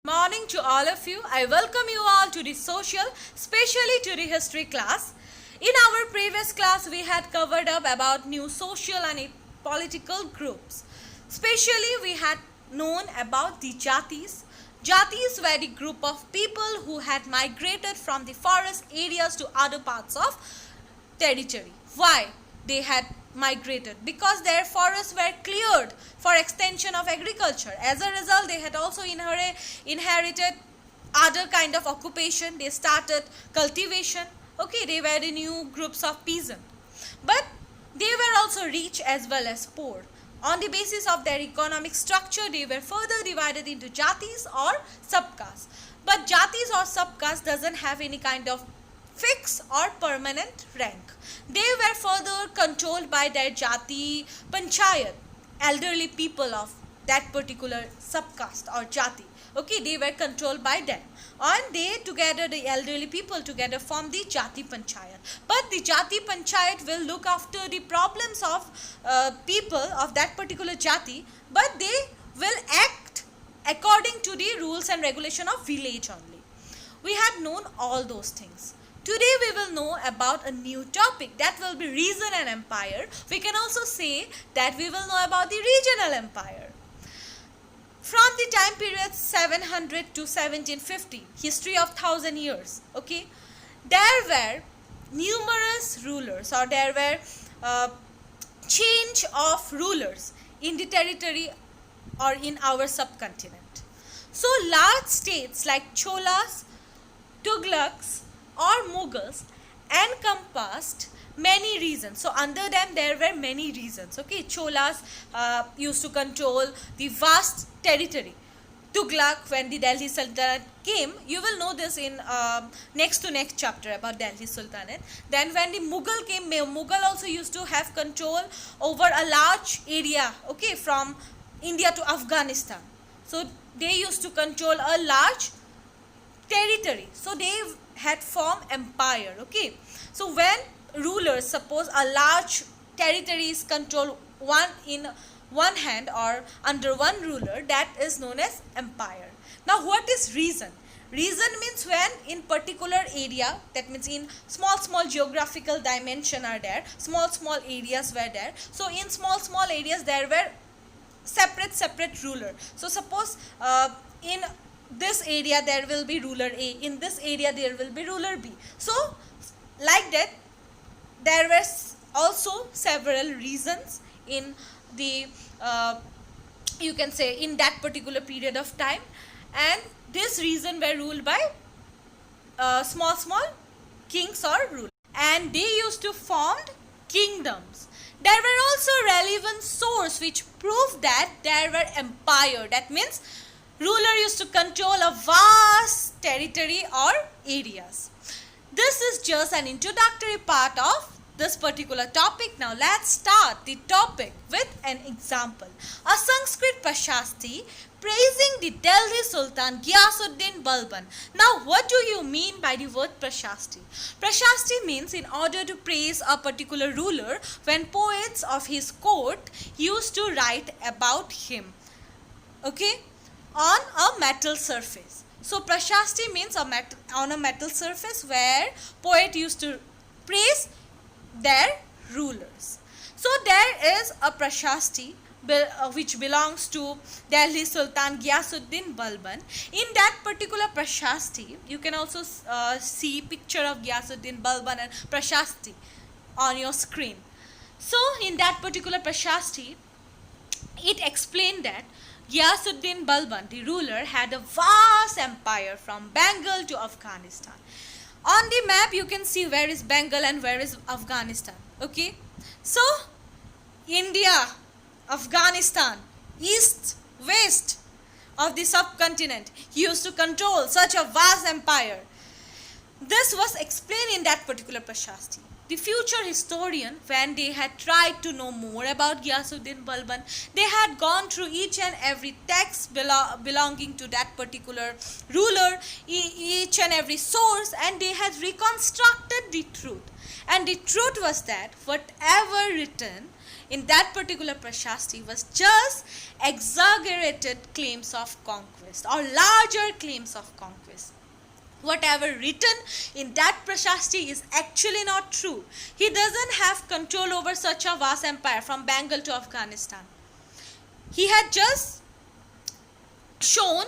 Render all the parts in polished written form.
Morning to all of you. I welcome you all to the social, especially to the history class. In our previous class, we had covered up about new social and political groups. Especially, we had known about the Jatis. Jatis were the group of people who had migrated from the forest areas to other parts of territory. Why they had migrated? Because their forests were cleared for extension of agriculture. As a result, they had also inherited other kind of occupation. They started cultivation. Okay, they were the new groups of peasant, but they were also rich as well as poor. On the basis of their economic structure, they were further divided into jatis or subcastes. But jatis or subcastes doesn't have any kind of fixed or permanent rank. They were further controlled by their jati panchayat, elderly people of that particular subcaste or jati. Okay, they were controlled by them, and they together, the elderly people together, form the jati panchayat. But the jati panchayat will look after the problems of people of that particular jati, but they will act according to the rules and regulation of village only. We had known all those things. Today we will know about a new topic, that will be region and empire. We can also say that we will know about the regional empire. From the time period 700 to 1750, history of 1000 years, okay, there were numerous rulers, or there were change of rulers in the territory or in our subcontinent. So large states like Cholas, Tughlaqs or Mughals encompassed many regions. So under them there were many regions. Okay, Cholas used to control the vast territory. Tughlaq, when the Delhi Sultanate came, you will know this in next to next chapter about Delhi Sultanate. Then when the Mughal came, Mughal also used to have control over a large area, okay, from India to Afghanistan. So they used to control a large territory. So they had formed empire. Okay, so when rulers, suppose a large territory is controlled in one hand or under one ruler, that is known as empire. Now what is region? Region means when in particular area, that means in small geographical dimension are there, small areas were there. So in small areas there were separate ruler. So suppose in this area there will be ruler A, in this area there will be ruler B. So like that, there were also several reasons in the you can say in that particular period of time, and this region were ruled by small kings or rulers, and they used to form kingdoms. There were also relevant sources which prove that there were empire. That means ruler used to control a vast territory or areas. This is just an introductory part of this particular topic. Now let's start the topic with an example. A Sanskrit Prashasti praising the Delhi Sultan Ghiyasuddin Balban. Now what do you mean by the word Prashasti? Prashasti means in order to praise a particular ruler, when poets of his court used to write about him, okay, on a metal surface. So Prashasti means on a metal surface where poet used to praise their rulers. So there is a Prashasti which belongs to Delhi Sultan Ghiyasuddin Balban. In that particular Prashasti, you can also see picture of Ghiyasuddin Balban and Prashasti on your screen. So in that particular Prashasti, it explained that Ghiyasuddin Balban, the ruler, had a vast empire from Bengal to Afghanistan. On the map, you can see where is Bengal and where is Afghanistan. Okay, so India, Afghanistan, east, west of the subcontinent, he used to control such a vast empire. This was explained in that particular Prashasti. The future historian, when they had tried to know more about Ghiyasuddin Balban, they had gone through each and every text belonging to that particular ruler, each and every source, and they had reconstructed the truth. And the truth was that whatever written in that particular Prashasti was just exaggerated claims of conquest or larger claims of conquest. Whatever written in that Prashasti is actually not true. He doesn't have control over such a vast empire from Bengal to Afghanistan. He had just shown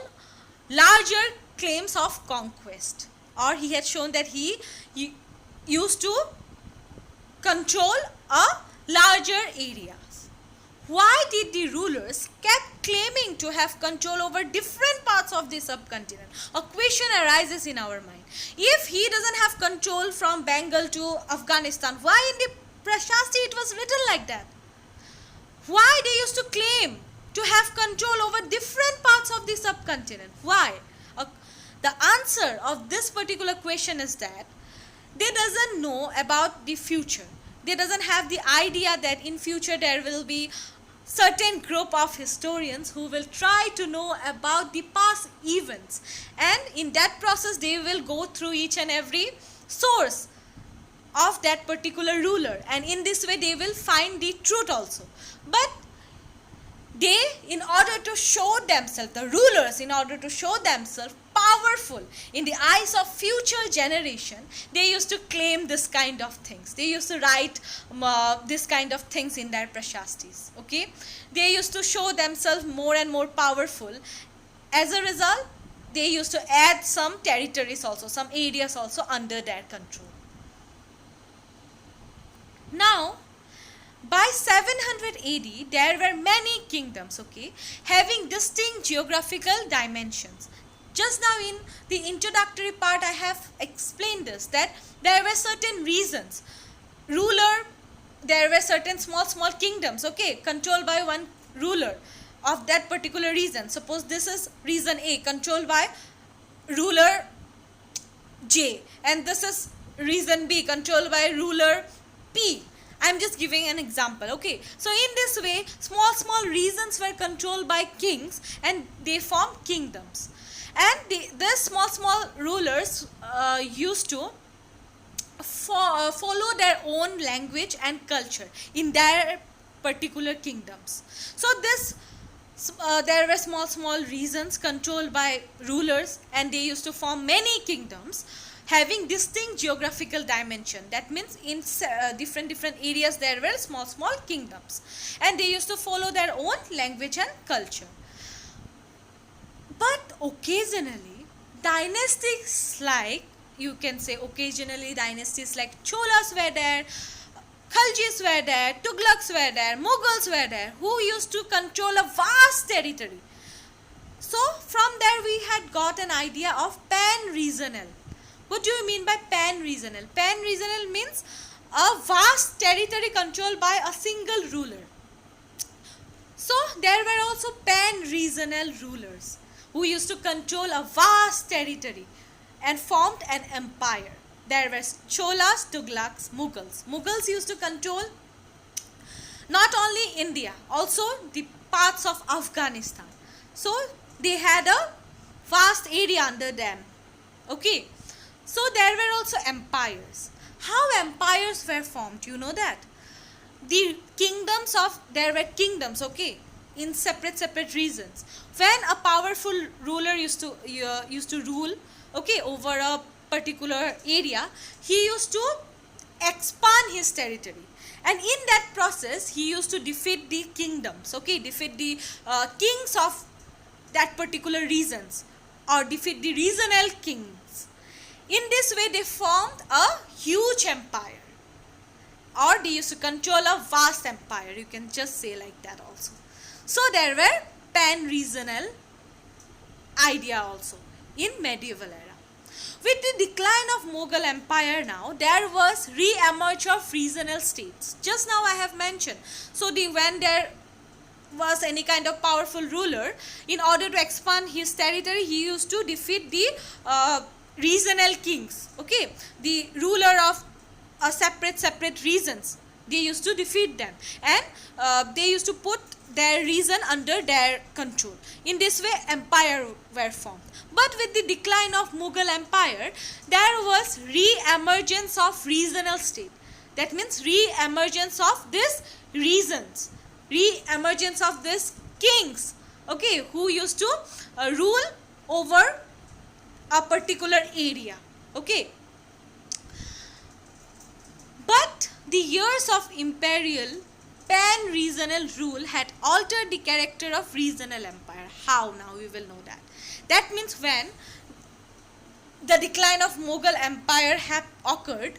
larger claims of conquest, or he had shown that he used to control a larger areas. Why did the rulers kept claiming to have control over different parts of the subcontinent? A question arises in our mind. If he doesn't have control from Bengal to Afghanistan, why in the Prashasti it was written like that? Why they used to claim to have control over different parts of the subcontinent? Why? The answer of this particular question is that they doesn't know about the future. They doesn't have the idea that in future there will be certain group of historians who will try to know about the past events, and in that process they will go through each and every source of that particular ruler, and in this way they will find the truth also. But they, in order to show themselves, the rulers, in order to show themselves powerful in the eyes of future generation, they used to claim this kind of things. They used to write this kind of things in their Prashastis. Okay, they used to show themselves more and more powerful. As a result, they used to add some territories also, some areas also under their control. Now, by 700 AD, there were many kingdoms, okay, having distinct geographical dimensions. Just now in the introductory part, I have explained this, that there were certain reasons. There were certain small kingdoms, okay, controlled by one ruler of that particular region. Suppose this is region A, controlled by ruler J, and this is region B, controlled by ruler P. I am just giving an example, okay. So in this way, small regions were controlled by kings and they formed kingdoms. And these small rulers used to follow their own language and culture in their particular kingdoms. So there were small regions controlled by rulers, and they used to form many kingdoms having distinct geographical dimension. That means in different areas there were small kingdoms, and they used to follow their own language and culture. But occasionally dynasties like, you can say occasionally dynasties like Cholas were there, Khaljis were there, Tughlaqs were there, Mughals were there, who used to control a vast territory. So from there we had got an idea of pan-regional. What do you mean by pan-regional? Pan-regional means a vast territory controlled by a single ruler. So there were also pan-regional rulers who used to control a vast territory and formed an empire. There were Cholas, Tughlaqs, Mughals. Mughals used to control not only India, also the parts of Afghanistan. So they had a vast area under them. Okay. So there were also empires. How empires were formed? You know that? There were kingdoms, okay, in separate regions. When a powerful ruler used to rule, okay, over a particular area, he used to expand his territory. And in that process, he used to defeat the kingdoms, okay, defeat the kings of that particular regions, or defeat the regional kings. In this way, they formed a huge empire, or they used to control a vast empire. You can just say like that also. So there were pan-regional idea also in medieval era. With the decline of Mughal Empire now, there was re-emerge of regional states. Just now I have mentioned. So when there was any kind of powerful ruler, in order to expand his territory, he used to defeat the regional kings, okay, the ruler of separate regions. They used to defeat them, and they used to put their region under their control. In this way, empire were formed. But with the decline of Mughal Empire, there was re-emergence of regional state. That means re-emergence of these reasons, re-emergence of these kings, okay, who used to rule over a particular area, okay. But the years of imperial pan-regional rule had altered the character of regional empire. How? Now we will know that. That means when the decline of Mughal empire occurred,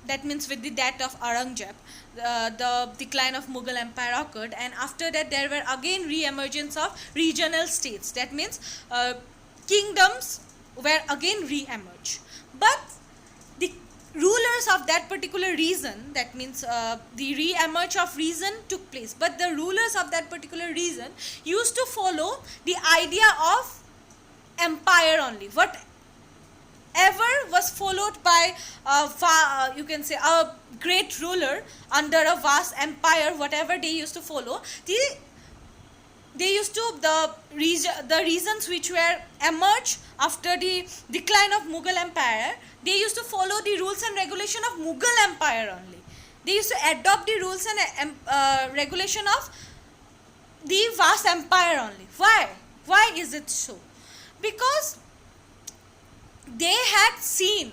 that means with the death of Aurangzeb, the decline of Mughal empire occurred, and after that there were again re-emergence of regional states. That means kingdoms were again re-emerged. But the rulers of that particular region, that means the re-emerge of region took place, but the rulers of that particular region used to follow the idea of empire only. Whatever was followed by you can say a great ruler under a vast empire, whatever they used to follow, they used to the regions which were emerged after the decline of Mughal empire, they used to follow the rules and regulation of Mughal empire only. They used to adopt the rules and regulation of the vast empire only. Why is it so? Because they had seen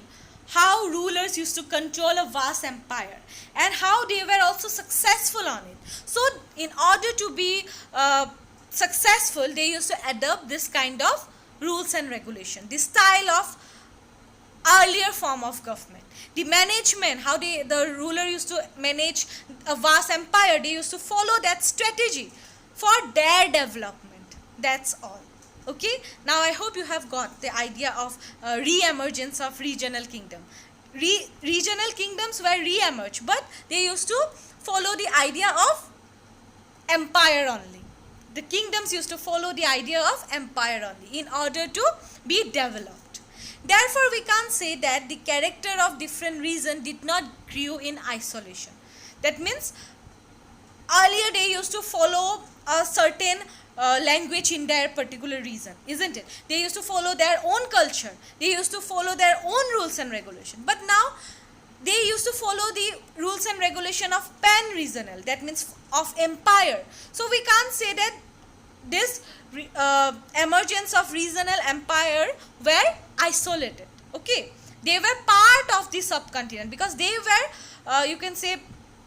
how rulers used to control a vast empire and how they were also successful on it. So in order to be successful, they used to adopt this kind of rules and regulation, this style of earlier form of government. The management, how the ruler used to manage a vast empire, they used to follow that strategy for their development. That's all. Okay, now I hope you have got the idea of re-emergence of regional kingdom. Regional kingdoms were re-emerged, but they used to follow the idea of empire only. The kingdoms used to follow the idea of empire only in order to be developed. Therefore, we can't say that the character of different regions did not grow in isolation. That means earlier they used to follow a certain language in their particular region, isn't it? They used to follow their own culture. They used to follow their own rules and regulation. But now they used to follow the rules and regulation of pan-regional, that means of empire. So we can't say that this emergence of regional empire were isolated. Okay, they were part of the subcontinent because they were you can say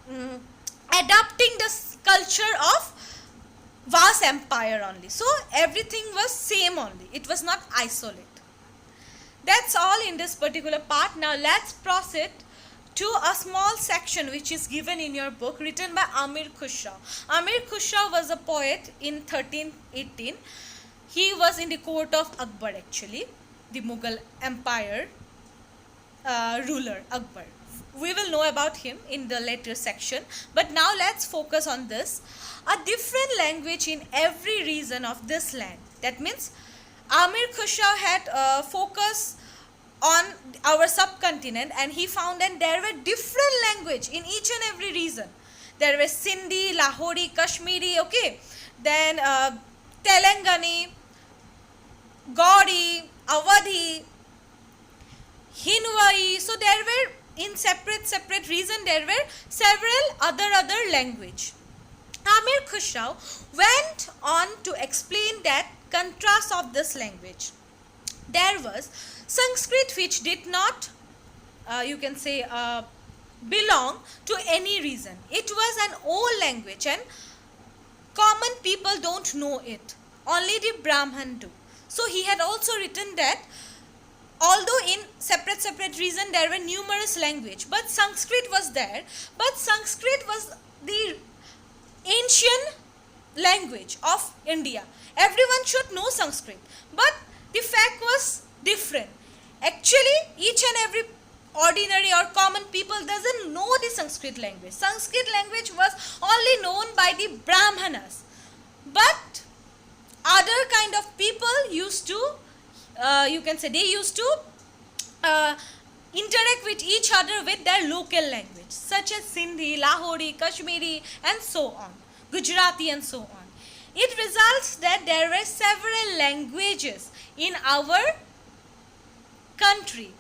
adapting the culture of vast empire only. So everything was same only. It was not isolated. That's all in this particular part. Now let's proceed to a small section which is given in your book, written by Amir Khusrau. Amir Khusrau was a poet in 1318. He was in the court of Akbar actually, the Mughal empire ruler Akbar. We will know about him in the later section, but now let's focus on this. A different language in every region of this land. That means Amir Khusrau had focus on our subcontinent, and he found that there were different language in each and every region. There were Sindhi, Lahori, Kashmiri, okay, then Telangani, Gauri, Awadhi, Hinwai. So there were in separate region there were several other language. Amir Khusrau went on to explain that contrast of this language. There was Sanskrit, which did not you can say belong to any region. It was an old language and common people don't know it. Only the Brahman do. So he had also written that although in separate region there were numerous language, but Sanskrit was there. But Sanskrit was the ancient language of India. Everyone should know Sanskrit. But the fact was different. Actually, each and every ordinary or common people doesn't know the Sanskrit language. Sanskrit language was only known by the Brahmanas. But other kind of people used to, you can say, they used to interact with each other with their local language, such as Sindhi, Lahori, Kashmiri, and so on, Gujarati and so on. It results that there were several languages in our country.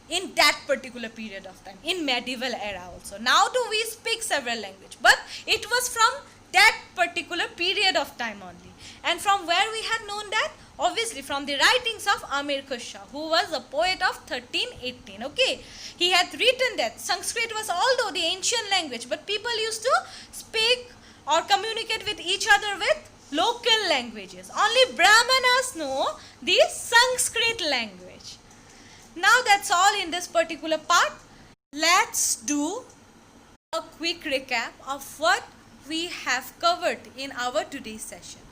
in that particular period of time, in medieval era also. Now do we speak several language, but it was from that particular period of time only. And from where we had known that? Obviously from the writings of Amir Khusrau, who was a poet of 1318. Okay, he had written that Sanskrit was although the ancient language, but people used to speak or communicate with each other with local languages. Only Brahmanas know the Sanskrit language. Now that's all in this particular part. Let's do a quick recap of what we have covered in our today's session.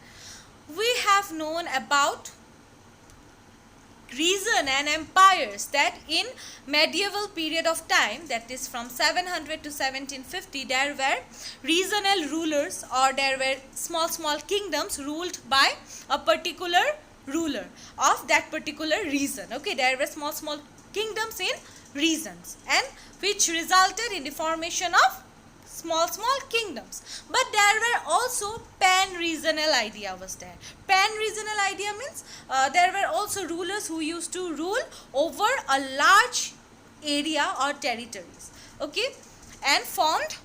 We have known about reason and empires, that in medieval period of time, that is from 700 to 1750, there were regional rulers, or there were small kingdoms ruled by a particular ruler of that particular region. Okay, there were small kingdoms in regions, and which resulted in the formation of small kingdoms. But there were also pan-regional idea was there. Pan-regional idea means there were also rulers who used to rule over a large area or territories, okay, and formed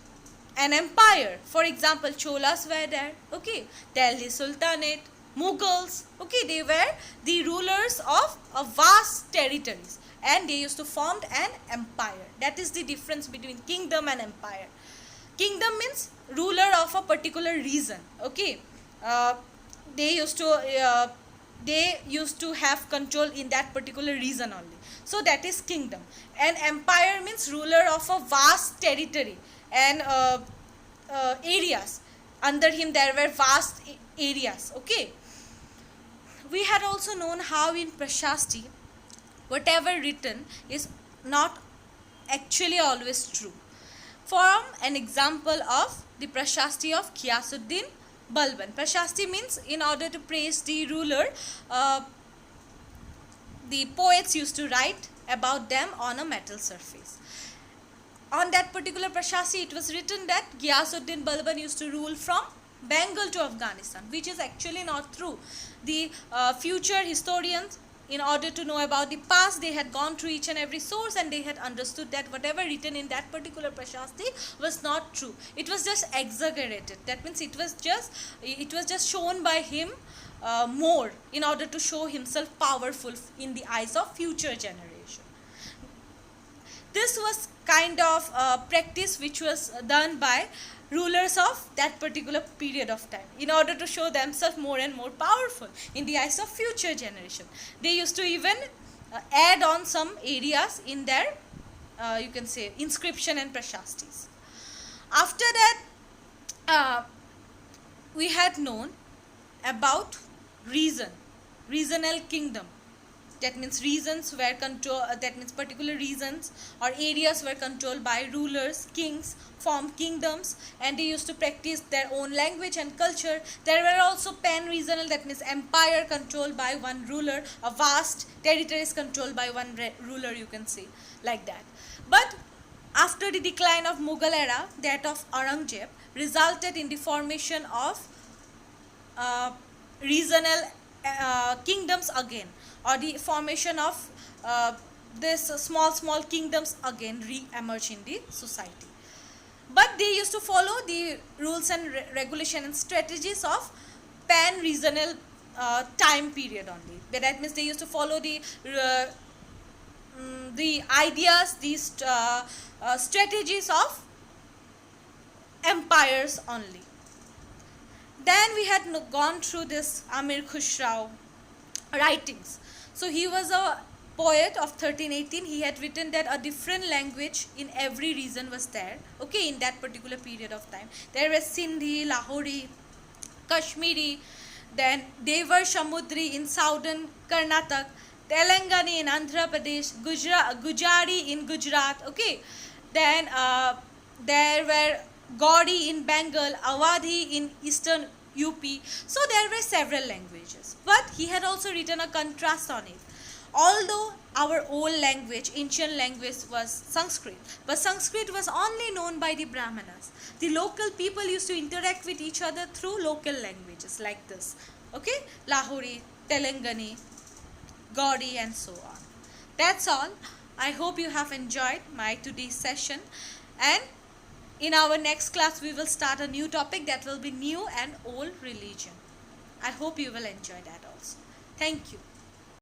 an empire. For example, Cholas were there, okay, Delhi Sultanate, Mughals, okay, they were the rulers of a vast territories, and they used to form an empire. That is the difference between kingdom and empire. Kingdom means ruler of a particular region, okay. They used to have control in that particular region only. So that is kingdom. And empire means ruler of a vast territory and areas. Under him there were vast areas, okay. We had also known how in Prashasti, whatever written is not actually always true. From an example of the Prashasti of Ghiyasuddin Balban. Prashasti means in order to praise the ruler, the poets used to write about them on a metal surface. On that particular Prashasti, it was written that Ghiyasuddin Balban used to rule from Bengal to Afghanistan, which is actually not true. The future historians, in order to know about the past, they had gone through each and every source, and they had understood that whatever written in that particular Prashasti was not true. It was just exaggerated. That means it was just shown by him more in order to show himself powerful in the eyes of future generation. This was kind of practice which was done by rulers of that particular period of time in order to show themselves more and more powerful in the eyes of future generation. They used to even add on some areas in their you can say inscription and prashastis. After that, we had known about regional kingdom. That means regions were that means particular regions or areas were controlled by rulers, kings, formed kingdoms, and they used to practice their own language and culture. There were also pan-regional, that means empire controlled by one ruler, a vast territories controlled by one ruler, you can say, like that. But after the decline of Mughal era, that of Aurangzeb resulted in the formation of regional kingdoms again, or the formation of this small kingdoms again re-emerge in the society. But they used to follow the rules and regulation and strategies of pan-regional time period only. That means they used to follow the ideas, these strategies of empires only. Then we had gone through this Amir Khusrau writings. So he was a poet of 1318. He had written that a different language in every region was there, okay, in that particular period of time. There was Sindhi, Lahori, Kashmiri, then Devar Samudri in southern Karnataka, Telangana in Andhra Pradesh, Gujari in Gujarat, okay. Then there were Gaudi in Bengal, Awadhi in eastern UP. So there were several languages, but he had also written a contrast on it. Although our old language, ancient language, was Sanskrit, but Sanskrit was only known by the Brahmanas. The local people used to interact with each other through local languages like this, okay, Lahori, Telangani, Gaudi, and so on. That's all. I hope you have enjoyed my today's session, and in our next class we will start a new topic that will be new and old religion. I hope you will enjoy that also. Thank you.